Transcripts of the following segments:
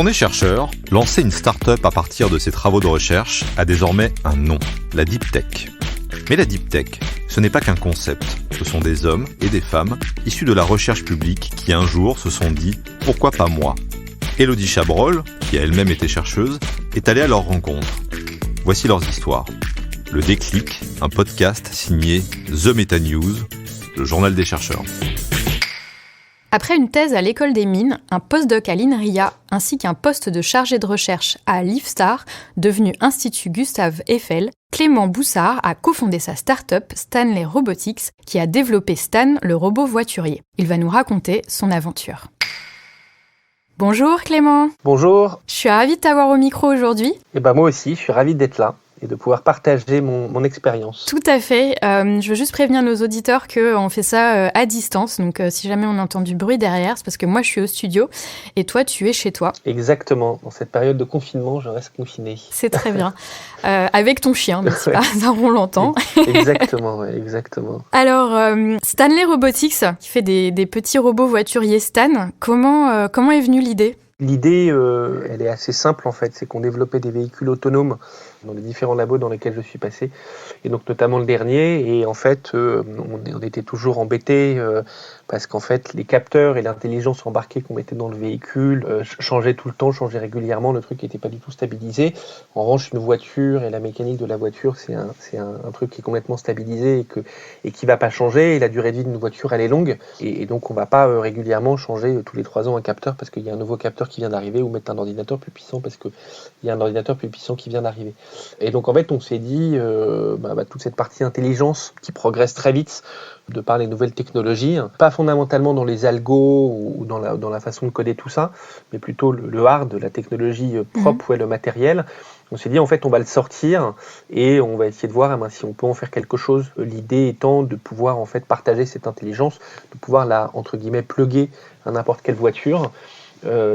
Quand on est chercheur, lancer une start-up à partir de ses travaux de recherche a désormais un nom, la Deep Tech. Mais la Deep Tech, ce n'est pas qu'un concept, ce sont des hommes et des femmes issus de la recherche publique qui un jour se sont dit « pourquoi pas moi ?» Élodie Chabrol, qui a elle-même été chercheuse, est allée à leur rencontre. Voici leurs histoires. Le Déclic, un podcast signé The Meta News, le journal des chercheurs. Après une thèse à l'école des mines, un postdoc à l'INRIA, ainsi qu'un poste de chargé de recherche à l'IFSTAR, devenu Institut Gustave Eiffel, Clément Boussard a cofondé sa start-up Stanley Robotics, qui a développé Stan, le robot voiturier. Il va nous raconter son aventure. Bonjour Clément. Bonjour. Je suis ravie de t'avoir au micro aujourd'hui. Moi aussi, je suis ravi d'être là et de pouvoir partager mon expérience. Tout à fait. Je veux juste prévenir nos auditeurs qu'on fait ça à distance. Donc, si jamais on entend du bruit derrière, c'est parce que moi, je suis au studio et toi, tu es chez toi. Exactement. Dans cette période de confinement, je reste confiné. C'est très bien. Avec ton chien, mais c'est pas ça, on l'entend. Exactement, exactement. Alors, Stanley Robotics, qui fait des petits robots voituriers Stan, comment est venue l'idée ? L'idée, elle est assez simple en fait. C'est qu'on développait des véhicules autonomes dans les différents labos dans lesquels je suis passé, et donc notamment le dernier. Et en fait, on était toujours embêtés parce qu'en fait, les capteurs et l'intelligence embarquée qu'on mettait dans le véhicule changeaient tout le temps, changeaient régulièrement. Le truc n'était pas du tout stabilisé. En revanche, une voiture et la mécanique de la voiture, c'est un truc qui est complètement stabilisé et qui va pas changer. Et la durée de vie d'une voiture, elle est longue. Et donc, on va pas régulièrement changer tous les 3 ans un capteur parce qu'il y a un nouveau capteur qui vient d'arriver, ou mettre un ordinateur plus puissant parce qu'il y a un ordinateur plus puissant qui vient d'arriver. Et donc en fait on s'est dit toute cette partie intelligence qui progresse très vite de par les nouvelles technologies, pas fondamentalement dans les algos ou dans la façon de coder tout ça, mais plutôt le hard, la technologie propre, le matériel. On s'est dit en fait on va le sortir et on va essayer de voir si on peut en faire quelque chose. L'idée étant de pouvoir en fait partager cette intelligence, de pouvoir la entre guillemets plugger à n'importe quelle voiture.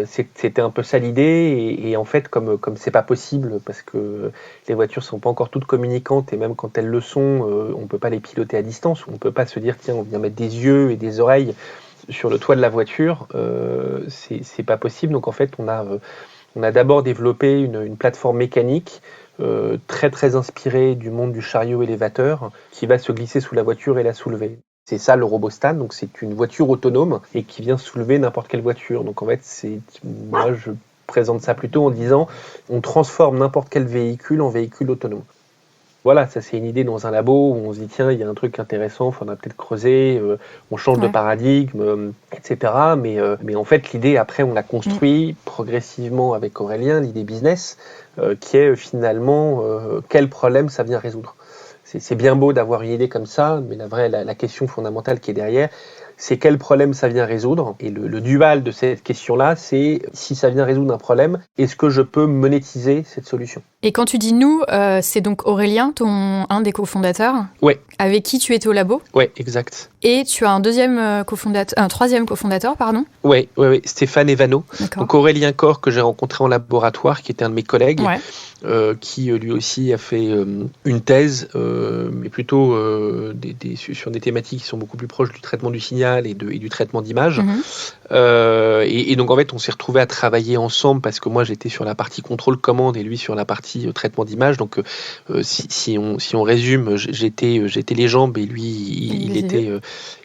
C'était un peu ça l'idée, et en fait comme c'est pas possible parce que les voitures sont pas encore toutes communicantes, et même quand elles le sont, on peut pas les piloter à distance, on peut pas se dire tiens on vient mettre des yeux et des oreilles sur le toit de la voiture, c'est pas possible. Donc en fait on a d'abord développé une plateforme mécanique très très inspirée du monde du chariot élévateur qui va se glisser sous la voiture et la soulever. C'est ça le robot Stan, donc c'est une voiture autonome et qui vient soulever n'importe quelle voiture. Donc en fait, moi je présente ça plutôt en disant on transforme n'importe quel véhicule en véhicule autonome. Voilà, ça c'est une idée dans un labo où on se dit tiens, il y a un truc intéressant, il faudra peut-être creuser, on change de paradigme, etc. Mais en fait, l'idée après on l'a construit progressivement avec Aurélien, l'idée business, qui est finalement quel problème ça vient résoudre. C'est bien beau d'avoir une idée comme ça, mais la question fondamentale qui est derrière, c'est quel problème ça vient résoudre. Et le dual de cette question-là, c'est si ça vient résoudre un problème, est-ce que je peux monétiser cette solution ? Et quand tu dis nous, c'est donc Aurélien, un des cofondateurs ? Oui. Avec qui tu étais au labo ? Oui, exact. Et tu as un troisième cofondateur, pardon ? Oui, Stéphane Evano. D'accord. Donc Aurélien Corr, que j'ai rencontré en laboratoire, qui était un de mes collègues, qui lui aussi a fait une thèse, mais plutôt sur des thématiques qui sont beaucoup plus proches du traitement du signal et du traitement d'image. Et donc en fait, on s'est retrouvés à travailler ensemble parce que moi j'étais sur la partie contrôle commande et lui sur la partie traitement d'image. Donc si on résume, j'étais les jambes et lui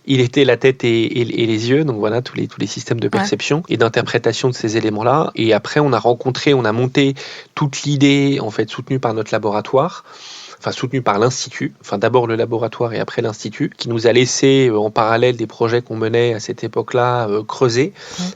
il était la tête et les yeux. Donc voilà, tous les systèmes de perception et d'interprétation de ces éléments-là. Et après on a monté toute l'idée en fait soutenue par notre laboratoire. Enfin soutenu par l'Institut, d'abord le laboratoire et après l'Institut, qui nous a laissé en parallèle des projets qu'on menait à cette époque-là creuser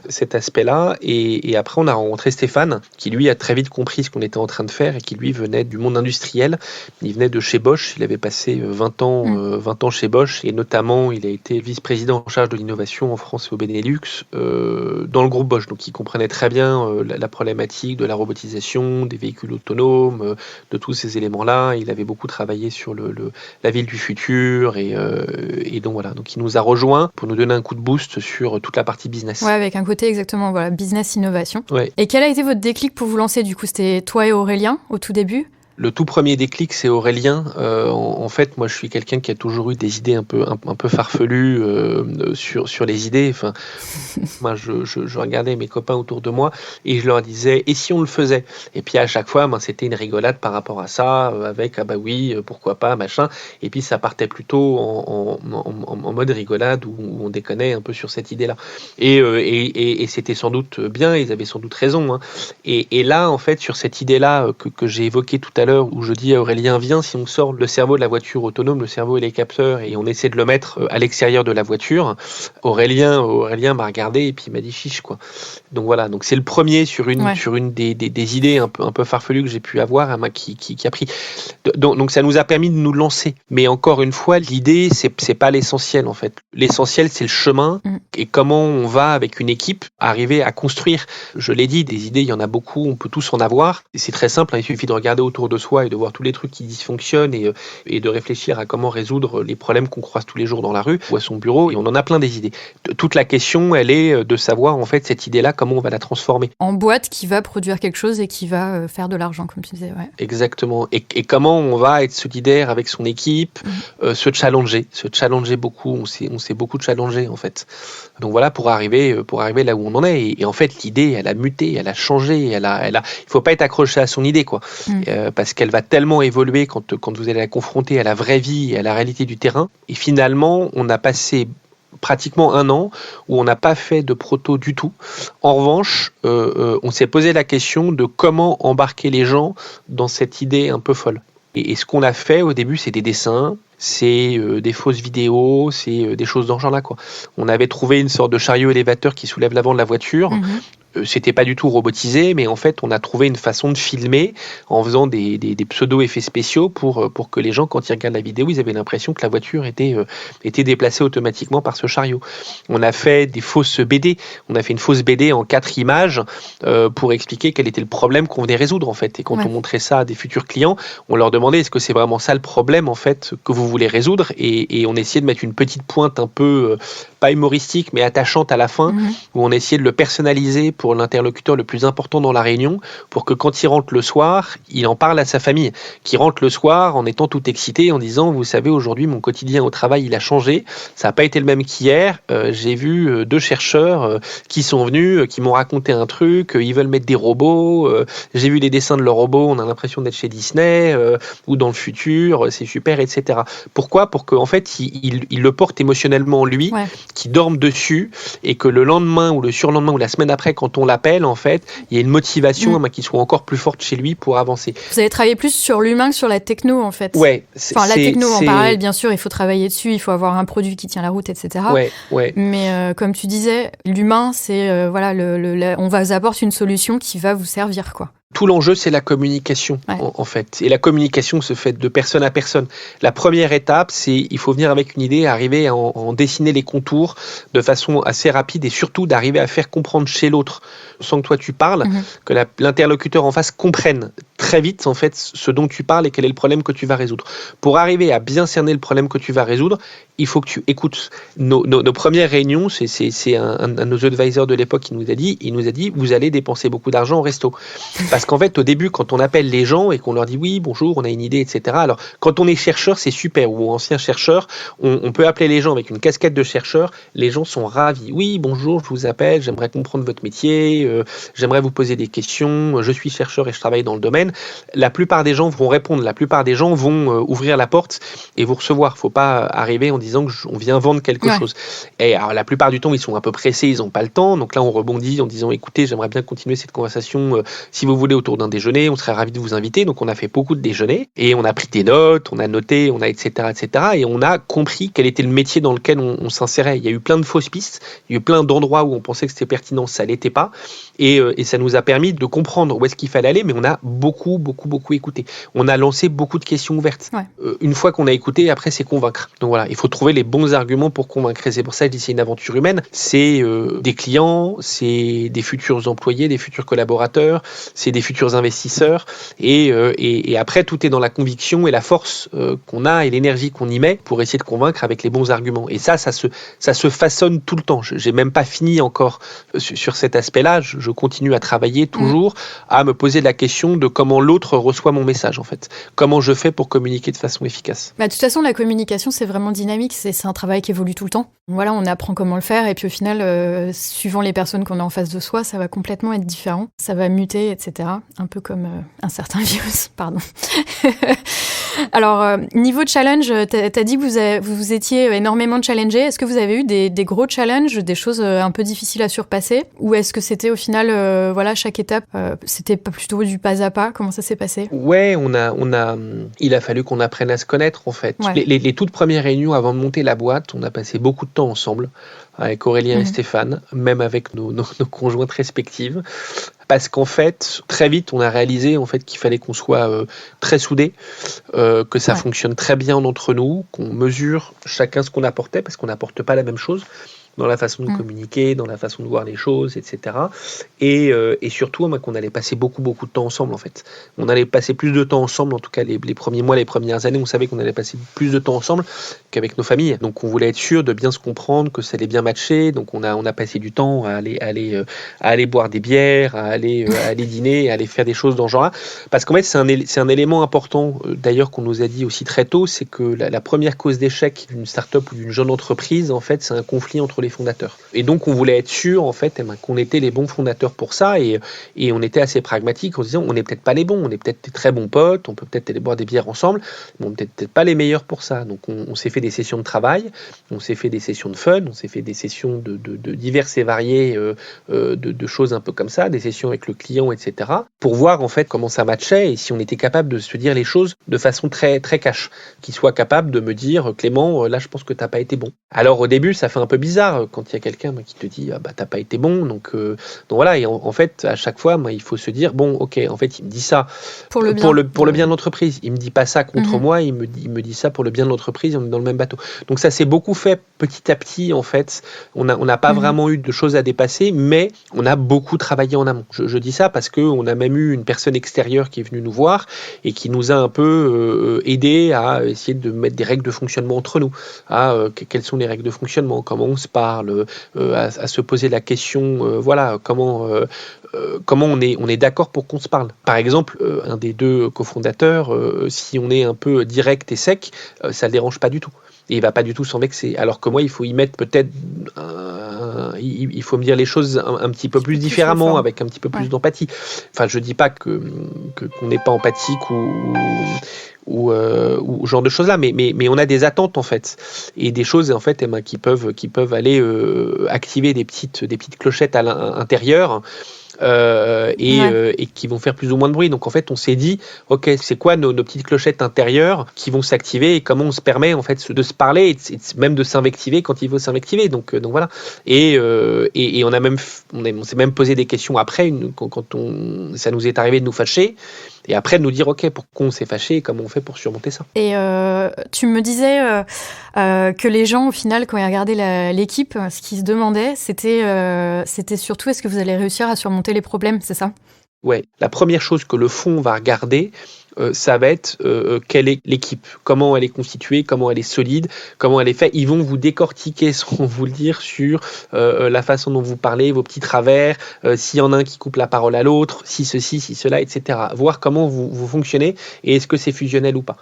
cet aspect-là. Et après on a rencontré Stéphane, qui lui a très vite compris ce qu'on était en train de faire et qui lui venait du monde industriel. Il venait de chez Bosch, il avait passé 20 ans chez Bosch, et notamment il a été vice-président en charge de l'innovation en France et au Benelux dans le groupe Bosch. Donc il comprenait très bien la problématique de la robotisation, des véhicules autonomes, de tous ces éléments-là. Il avait beaucoup travaillé sur la ville du futur et donc voilà, donc il nous a rejoint pour nous donner un coup de boost sur toute la partie business. Ouais, avec un côté exactement business innovation. Ouais. Et quel a été votre déclic pour vous lancer ? Du coup, c'était toi et Aurélien au tout début ? Le tout premier déclic, c'est Aurélien. En fait, moi, je suis quelqu'un qui a toujours eu des idées un peu farfelues sur les idées. Enfin, moi, je regardais mes copains autour de moi et je leur disais « et si on le faisait ?» Et puis à chaque fois, c'était une rigolade par rapport à ça, avec « ah bah oui, pourquoi pas, machin ». Et puis ça partait plutôt en mode rigolade où on déconnait un peu sur cette idée-là. Et c'était sans doute bien, ils avaient sans doute raison. Hein. Et là, en fait, sur cette idée-là que j'ai évoquée tout à l'heure, où je dis à Aurélien, viens, si on sort le cerveau de la voiture autonome, le cerveau et les capteurs, et on essaie de le mettre à l'extérieur de la voiture, Aurélien m'a regardé et puis il m'a dit chiche, quoi. Donc voilà, donc c'est le premier sur une des idées un peu farfelues que j'ai pu avoir, hein, qui a pris. Donc ça nous a permis de nous lancer. Mais encore une fois, l'idée, c'est pas l'essentiel, en fait. L'essentiel, c'est le chemin et comment on va, avec une équipe, arriver à construire. Je l'ai dit, des idées, il y en a beaucoup, on peut tous en avoir. Et c'est très simple, hein, il suffit de regarder autour de soi et de voir tous les trucs qui dysfonctionnent et de réfléchir à comment résoudre les problèmes qu'on croise tous les jours dans la rue ou à son bureau. Et on en a plein des idées. Toute la question, elle est de savoir, en fait, cette idée-là, comment on va la transformer. En boîte qui va produire quelque chose et qui va faire de l'argent, comme tu disais. Ouais. Exactement. Et comment on va être solidaire avec son équipe, se challenger beaucoup. On s'est beaucoup challengé, en fait. Donc voilà, pour arriver là où on en est. Et en fait, l'idée, elle a muté, elle a changé, il faut pas être accroché à son idée, quoi. Parce qu'elle va tellement évoluer quand vous allez la confronter à la vraie vie et à la réalité du terrain. Et finalement, on a passé pratiquement 1 an où on n'a pas fait de proto du tout. En revanche, on s'est posé la question de comment embarquer les gens dans cette idée un peu folle. Et ce qu'on a fait au début, c'est des dessins, c'est des fausses vidéos, c'est des choses dans ce genre-là, quoi. On avait trouvé une sorte de chariot élévateur qui soulève l'avant de la voiture. C'était pas du tout robotisé, mais en fait, on a trouvé une façon de filmer en faisant des pseudo-effets spéciaux pour que les gens, quand ils regardent la vidéo, ils avaient l'impression que la voiture était déplacée automatiquement par ce chariot. On a fait des fausses BD. On a fait une fausse BD en 4 images pour expliquer quel était le problème qu'on venait résoudre, en fait. Et quand on montrait ça à des futurs clients, on leur demandait est-ce que c'est vraiment ça le problème, en fait, que vous voulez résoudre, et on essayait de mettre une petite pointe un peu, pas humoristique, mais attachante à la fin, où on essayait de le personnaliser pour l'interlocuteur le plus important dans la réunion, pour que quand il rentre le soir, il en parle à sa famille, qu'il rentre le soir en étant tout excité, en disant, vous savez, aujourd'hui, mon quotidien au travail, il a changé, ça n'a pas été le même qu'hier, j'ai vu 2 chercheurs qui sont venus, qui m'ont raconté un truc, ils veulent mettre des robots, j'ai vu les dessins de leurs robots, on a l'impression d'être chez Disney, ou dans le futur, c'est super, etc. Pourquoi ? Pour qu'en fait, il le porte émotionnellement en lui, qu'il dorme dessus, et que le lendemain, ou le surlendemain, ou la semaine après, quand on l'appelle, en fait, il y a une motivation qui soit encore plus forte chez lui pour avancer. Vous avez travaillé plus sur l'humain que sur la techno, en fait. Ouais. La techno, en parallèle, bien sûr, il faut travailler dessus, il faut avoir un produit qui tient la route, etc. Ouais. Mais comme tu disais, l'humain, c'est, on vous apporte une solution qui va vous servir, quoi. Tout l'enjeu, c'est la communication, en fait. Et la communication se fait de personne à personne. La première étape, c'est il faut venir avec une idée, arriver à en dessiner les contours de façon assez rapide et surtout d'arriver à faire comprendre chez l'autre, sans que toi tu parles, que l'interlocuteur en face comprenne très vite, en fait, ce dont tu parles et quel est le problème que tu vas résoudre. Pour arriver à bien cerner le problème que tu vas résoudre, il faut que tu écoutes. Nos premières réunions, c'est un de nos advisors de l'époque qui nous a dit, vous allez dépenser beaucoup d'argent au resto. Parce qu'en fait, au début, quand on appelle les gens et qu'on leur dit oui, bonjour, on a une idée, etc. Alors, quand on est chercheur, c'est super, ou ancien chercheur, on peut appeler les gens avec une casquette de chercheur, les gens sont ravis. Oui, bonjour, je vous appelle, j'aimerais comprendre votre métier, j'aimerais vous poser des questions, je suis chercheur et je travaille dans le domaine. La plupart des gens vont répondre, la plupart des gens vont ouvrir la porte et vous recevoir. Faut pas arriver en disant qu'on vient vendre quelque chose. Et alors, la plupart du temps, ils sont un peu pressés, ils n'ont pas le temps. Donc là, on rebondit en disant, écoutez, j'aimerais bien continuer cette conversation, si vous voulez, autour d'un déjeuner, on serait ravis de vous inviter. Donc on a fait beaucoup de déjeuners et on a pris des notes, on a noté, on a etc. Et on a compris quel était le métier dans lequel on s'insérait. Il y a eu plein de fausses pistes, il y a eu plein d'endroits où on pensait que c'était pertinent, ça l'était pas. Et ça nous a permis de comprendre où est-ce qu'il fallait aller, mais on a beaucoup écouté. On a lancé beaucoup de questions ouvertes. Une fois qu'on a écouté, après c'est convaincre. Donc voilà, il faut trouver les bons arguments pour convaincre. Et c'est pour ça que je dis c'est une aventure humaine. C'est des clients, c'est des futurs employés, des futurs collaborateurs, c'est des futurs investisseurs. Et après, tout est dans la conviction et la force qu'on a et l'énergie qu'on y met pour essayer de convaincre avec les bons arguments. Et ça se façonne tout le temps. J'ai même pas fini encore sur cet aspect-là. Je continue à travailler toujours, à me poser la question de comment l'autre reçoit mon message, en fait. Comment je fais pour communiquer de façon efficace. De toute façon, la communication, c'est vraiment dynamique. C'est un travail qui évolue tout le temps. Voilà, on apprend comment le faire. Et puis au final, suivant les personnes qu'on a en face de soi, ça va complètement être différent. Ça va muter, etc. Un peu comme un certain virus, pardon. Alors, niveau challenge, t'as dit que vous étiez énormément challengés. Est-ce que vous avez eu des gros challenges, des choses un peu difficiles à surpasser? Ou est-ce que c'était au final, chaque étape, c'était pas plutôt du pas à pas? Comment ça s'est passé? Ouais, il a fallu qu'on apprenne à se connaître, en fait. Ouais. Les toutes premières réunions avant de monter la boîte, on a passé beaucoup de temps ensemble, avec Aurélien et Stéphane, même avec nos conjointes respectives. Parce qu'en fait, très vite, on a réalisé en fait qu'il fallait qu'on soit très soudés, que ça fonctionne très bien entre nous, qu'on mesure chacun ce qu'on apportait, parce qu'on n'apporte pas la même chose dans la façon de communiquer, dans la façon de voir les choses, etc. Et surtout, qu'on allait passer beaucoup de temps ensemble, en fait. On allait passer plus de temps ensemble, en tout cas les premiers mois, les premières années, on savait qu'on allait passer plus de temps ensemble qu'avec nos familles. Donc on voulait être sûr de bien se comprendre, que ça allait bien matcher. Donc on a passé du temps à aller boire des bières, à aller dîner, à aller faire des choses dans ce genre-là. Parce qu'en fait, c'est un élément important, d'ailleurs, qu'on nous a dit aussi très tôt, c'est que la première cause d'échec d'une start-up ou d'une jeune entreprise, en fait, c'est un conflit entre les fondateurs. Et donc, on voulait être sûr, en fait, qu'on était les bons fondateurs pour ça, et on était assez pragmatique en se disant, on n'est peut-être pas les bons, on est peut-être des très bons potes, on peut peut-être aller boire des bières ensemble, mais on n'est peut-être pas les meilleurs pour ça. Donc, on s'est fait des sessions de travail, on s'est fait des sessions de fun, on s'est fait des sessions de diverses et variées de choses un peu comme ça, des sessions avec le client, etc., pour voir, en fait, comment ça matchait, et si on était capable de se dire les choses de façon très, très cash, qu'il soit capable de me dire, Clément, là, je pense que t'as pas été bon. Alors, au début, ça fait un peu bizarre quand il y a quelqu'un qui te dit t'as pas été bon, donc voilà. Et en fait, à chaque fois, il faut se dire bon, ok, en fait, il me dit ça pour le bien de l'entreprise. Il me dit pas ça contre moi, il me dit ça pour le bien de l'entreprise. On est dans le même bateau. Donc ça s'est beaucoup fait petit à petit, en fait. On n'a pas vraiment eu de choses à dépasser, mais on a beaucoup travaillé en amont. Je dis ça parce que on a même eu une personne extérieure qui est venue nous voir et qui nous a un peu aidé à essayer de mettre des règles de fonctionnement entre nous. Quelles sont les règles de fonctionnement, comment on se parle, à se poser la question, comment on est d'accord pour qu'on se parle. Par exemple, un des deux cofondateurs, si on est un peu direct et sec, ça le dérange pas du tout. Et il va pas du tout s'en vexer. Alors que moi, il faut y mettre peut-être il faut me dire les choses un petit peu plus différemment, avec un petit peu plus d'empathie. Enfin, je dis pas qu'on n'est pas empathique ou genre de choses là, mais on a des attentes, en fait, et des choses, en fait, qui peuvent aller activer des petites clochettes à l'intérieur. Et qui vont faire plus ou moins de bruit. Donc en fait, on s'est dit, ok, c'est quoi nos petites clochettes intérieures qui vont s'activer, et comment on se permet, en fait, de se parler et même de s'invectiver quand il faut s'invectiver. Donc voilà. Et on s'est même posé des questions après, quand ça nous est arrivé de nous fâcher. Et après, de nous dire, OK, pourquoi on s'est fâché et comment on fait pour surmonter ça. Et tu me disais que les gens, au final, quand ils regardaient l'équipe, ce qu'ils se demandaient, c'était surtout, est-ce que vous allez réussir à surmonter les problèmes, c'est ça? Ouais. La première chose que le fonds va regarder, ça va être quelle est l'équipe, comment elle est constituée, comment elle est solide, comment elle est faite. Ils vont vous décortiquer, sans vous le dire, sur la façon dont vous parlez, vos petits travers, s'il y en a un qui coupe la parole à l'autre, si ceci, si cela, etc. Voir comment vous fonctionnez et est-ce que c'est fusionnel ou pas.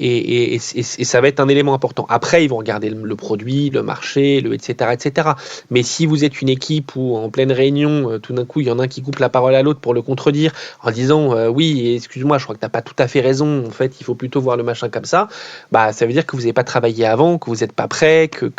Et ça va être un élément important. Après, ils vont regarder le produit, le marché, etc., etc. Mais si vous êtes une équipe où, en pleine réunion, tout d'un coup, il y en a un qui coupe la parole à l'autre pour le contredire, en disant oui, excuse-moi, je crois que t'as pas tout à fait raison. En fait, il faut plutôt voir le machin comme ça. Ça veut dire que vous n'avez pas travaillé avant, que vous n'êtes pas prêt, que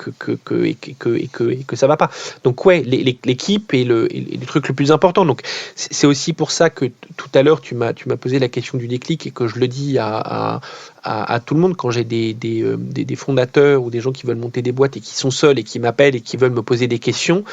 ça va pas. Donc ouais, l'équipe est le truc le plus important. Donc c'est aussi pour ça que tout à l'heure tu m'as posé la question du déclic et que je le dis à à tout le monde quand j'ai des fondateurs ou des gens qui veulent monter des boîtes et qui sont seuls et qui m'appellent et qui veulent me poser des questions.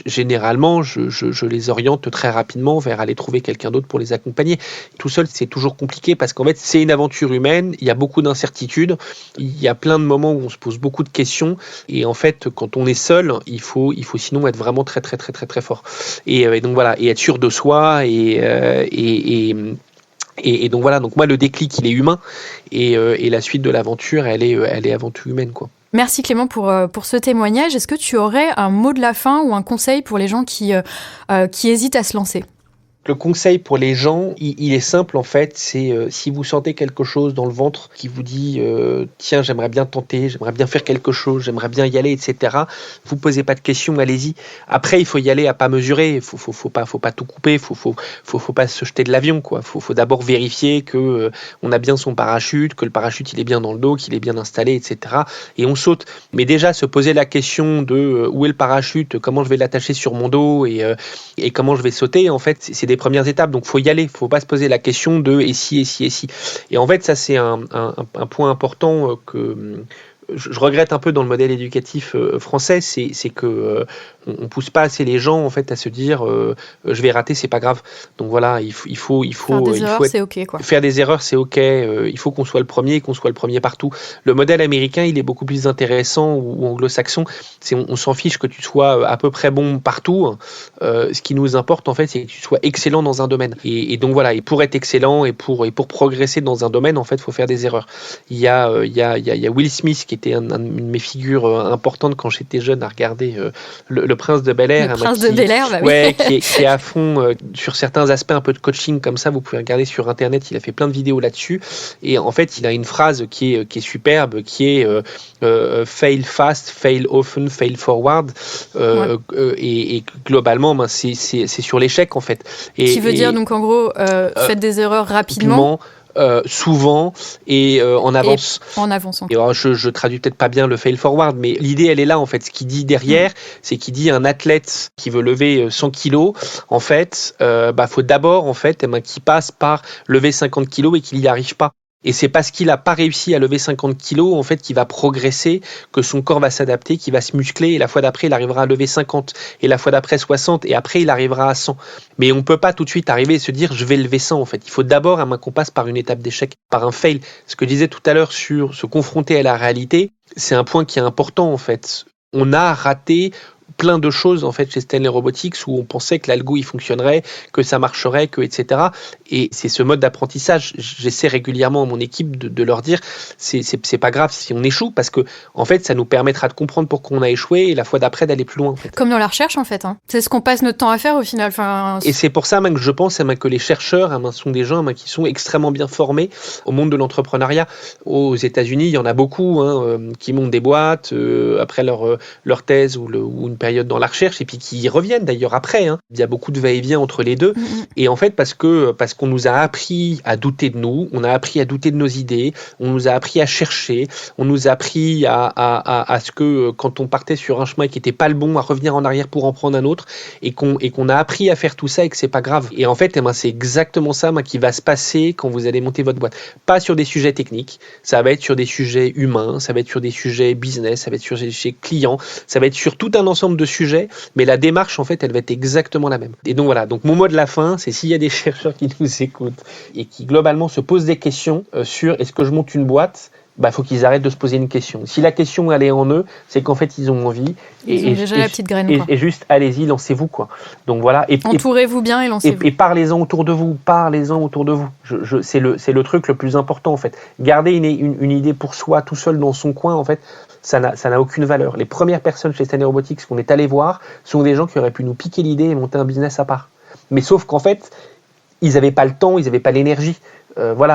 Généralement, je les oriente très rapidement vers aller trouver quelqu'un d'autre pour les accompagner. Tout seul, c'est toujours compliqué parce qu'en fait, c'est une aventure humaine. Il y a beaucoup d'incertitudes. Il y a plein de moments où on se pose beaucoup de questions. Et en fait, quand on est seul, il faut sinon être vraiment très, très, très, très, très fort. Et donc voilà, et être sûr de soi et donc voilà. Donc moi, le déclic, il est humain. Et la suite de l'aventure, elle est avant tout humaine, quoi. Merci Clément pour ce témoignage. Est-ce que tu aurais un mot de la fin ou un conseil pour les gens qui hésitent à se lancer ? Le conseil pour les gens, il est simple en fait, c'est si vous sentez quelque chose dans le ventre qui vous dit tiens, j'aimerais bien tenter, j'aimerais bien faire quelque chose, j'aimerais bien y aller, etc. Vous posez pas de questions, allez-y. Après, il faut y aller à pas mesurer, il faut pas tout couper, faut pas se jeter de l'avion, quoi. Faut d'abord vérifier que on a bien son parachute, que le parachute il est bien dans le dos, qu'il est bien installé, etc. Et on saute. Mais déjà se poser la question de où est le parachute, comment je vais l'attacher sur mon dos et comment je vais sauter, en fait, c'est des premières étapes, donc faut y aller, faut pas se poser la question de et si. Et en fait, ça c'est un point important que je regrette un peu dans le modèle éducatif français, c'est que on pousse pas assez les gens en fait à se dire je vais rater, c'est pas grave. Donc voilà, il faut faire des erreurs, c'est ok, quoi. Faire des erreurs, c'est ok. Il faut qu'on soit le premier partout. Le modèle américain, il est beaucoup plus intéressant ou anglo-saxon. On s'en fiche que tu sois à peu près bon partout. Ce qui nous importe en fait, c'est que tu sois excellent dans un domaine. Et donc voilà. Et pour être excellent et pour progresser dans un domaine, en fait, faut faire des erreurs. Il y a Will Smith qui était une de mes figures importantes quand j'étais jeune à regarder le Prince de Bel-Air. Le Prince de Bel-Air, bah oui. Ouais, qui est à fond sur certains aspects un peu de coaching comme ça. Vous pouvez regarder sur Internet, il a fait plein de vidéos là-dessus. Et en fait, il a une phrase qui est superbe, qui est fail fast, fail often, fail forward. Et globalement, c'est sur l'échec en fait. Qui veut dire donc en gros, faites des erreurs rapidement. Souvent et en avance. Et en avance. Et alors, je traduis peut-être pas bien le fail forward, mais l'idée elle est là en fait. Ce qu'il dit derrière, c'est qu'il dit un athlète qui veut lever 100 kilos, en fait, faut d'abord en fait, qu'il passe par lever 50 kilos et qu'il n'y arrive pas. Et c'est parce qu'il n'a pas réussi à lever 50 kilos, en fait, qu'il va progresser, que son corps va s'adapter, qu'il va se muscler, et la fois d'après, il arrivera à lever 50, et la fois d'après 60, et après, il arrivera à 100. Mais on ne peut pas tout de suite arriver et se dire, je vais lever 100, en fait. Il faut d'abord qu'on passe par une étape d'échec, par un fail. Ce que je disais tout à l'heure sur se confronter à la réalité, c'est un point qui est important, en fait. On a raté plein de choses en fait chez Stanley Robotics où on pensait que l'algo il fonctionnerait, que ça marcherait, que etc. Et c'est ce mode d'apprentissage. J'essaie régulièrement à mon équipe de leur dire c'est pas grave si on échoue parce que en fait ça nous permettra de comprendre pourquoi on a échoué et la fois d'après d'aller plus loin. En fait. Comme dans la recherche en fait. C'est ce qu'on passe notre temps à faire au final. Et c'est pour ça que je pense que les chercheurs sont des gens qui sont extrêmement bien formés au monde de l'entrepreneuriat. Aux États-Unis, il y en a beaucoup qui montent des boîtes après leur thèse ou une période dans la recherche et puis qui y reviennent d'ailleurs après. Il y a beaucoup de va-et-vient entre les deux. Et en fait, parce qu'on nous a appris à douter de nous, on a appris à douter de nos idées, on nous a appris à chercher, on nous a appris à ce que quand on partait sur un chemin qui n'était pas le bon, à revenir en arrière pour en prendre un autre et qu'on a appris à faire tout ça et que c'est pas grave. Et en fait, c'est exactement ça qui va se passer quand vous allez monter votre boîte. Pas sur des sujets techniques, ça va être sur des sujets humains, ça va être sur des sujets business, ça va être sur des sujets clients, ça va être sur tout un ensemble de sujets, mais la démarche en fait elle va être exactement la même. Et donc voilà, donc mon mot de la fin, c'est s'il y a des chercheurs qui nous écoutent et qui globalement se posent des questions sur est-ce que je monte une boîte, faut qu'ils arrêtent de se poser une question. Si la question elle est en eux, c'est qu'en fait ils ont envie ils ont déjà la petite graine, et juste allez-y, lancez-vous quoi. Donc voilà, entourez-vous bien et lancez-vous. Et parlez-en autour de vous, c'est le truc le plus important en fait. Garder une idée pour soi tout seul dans son coin en fait, ça n'a aucune valeur. Les premières personnes chez Stanley Robotics qu'on est allé voir sont des gens qui auraient pu nous piquer l'idée et monter un business à part. Mais sauf qu'en fait, ils n'avaient pas le temps, ils n'avaient pas l'énergie.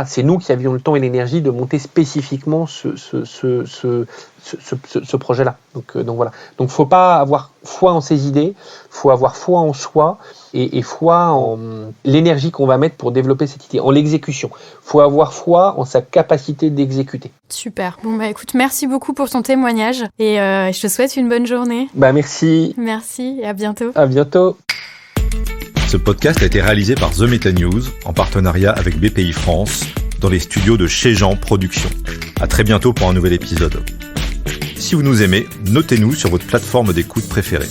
C'est nous qui avions le temps et l'énergie de monter spécifiquement ce projet-là. Donc voilà. Donc faut pas avoir foi en ses idées, faut avoir foi en soi et foi en l'énergie qu'on va mettre pour développer cette idée, en l'exécution. Faut avoir foi en sa capacité d'exécuter. Super. Bon écoute, merci beaucoup pour ton témoignage et je te souhaite une bonne journée. Merci. Merci et à bientôt. À bientôt. Ce podcast a été réalisé par The Meta News en partenariat avec BPI France dans les studios de Chez Jean Productions. À très bientôt pour un nouvel épisode. Si vous nous aimez, notez-nous sur votre plateforme d'écoute préférée.